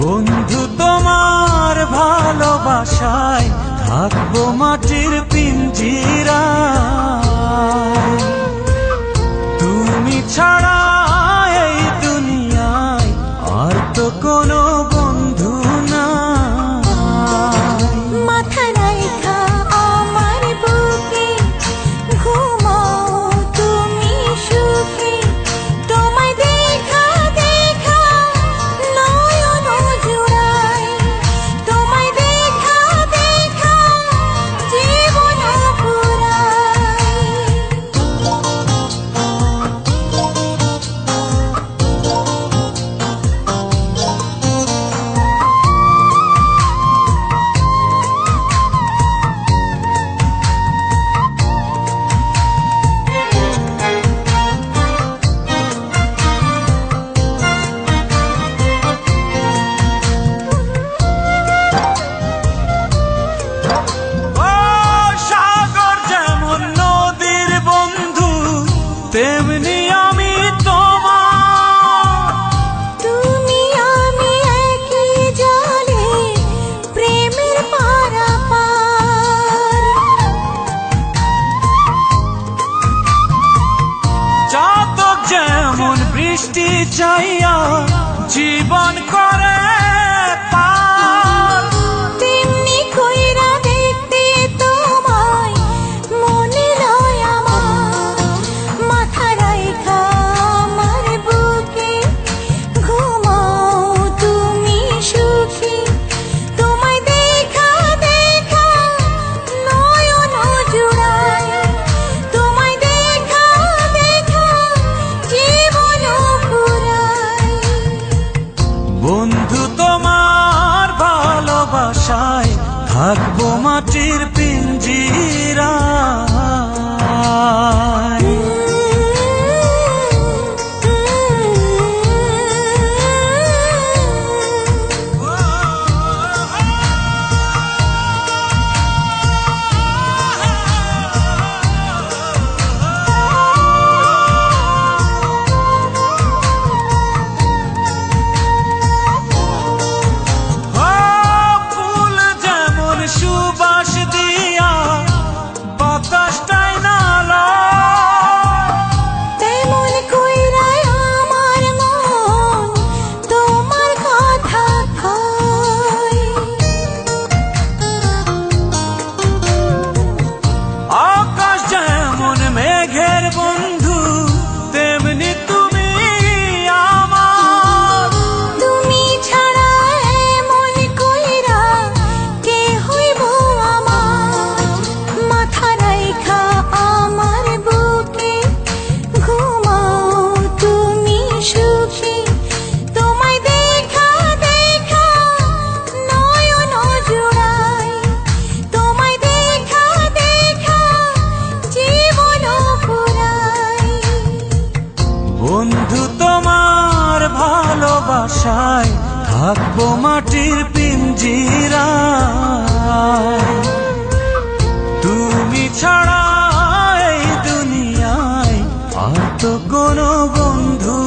বন্ধু তোমার ভালোবাসায় থাকবো মাটির পিঞ্জিরায়। তুমি ছাড়া এই দুনিয়ায় আর তো কোনো বন্ধু নাই। মাথা রাইখা আমার বুকে ঘুমাও তুমি সুখে, তোমায় দেখা দেখা নয়ন জুড়াই, তোমায় দেখা দেখা জীবন ফুরাই। তেমনি আমি তোমার, তুমি আমি একই জলে প্রেমের পারাপার। চাতক যেমন বৃষ্টি চাইয়া জীবন করে পার, তেমনি কইরা দেখতে তোমায় মনে লয় আমার। মাথা রাইখা আমার বুকে ঘুমাও তুমি সুখী, তোমায় দেখা দেখা নয়ন জুড়াই, তোমায় দেখা দেখা জীবন ফুরাই। বন্ধু তোমার ভালোবাসায় থাকবো মাটির পিঞ্জিরায়। ফুল যেমন সুবাস দিয়া বাতাসটাই নালা, তেমন কইরাই আমার মন তোমার কথা কয়। আকাশ যেমন মেঘের বন্ধু তেমনি তুমি আমার। তুমি ছাড়া এমন কইরা কে হইব আমার। মাথা রাইখা আমার বুকে ঘুমাও তুমি সুখী, তোমায় দেখা দেখা নয়ন জুড়াই, তোমায় দেখা দেখা জীবন ফুরাই। বন্ধু তোমার ভালোবাসায় থাকবো মাটির পিঞ্জিরায়। তুমি ছাড়া এই দুনিয়ায় আর তো কোনো বন্ধু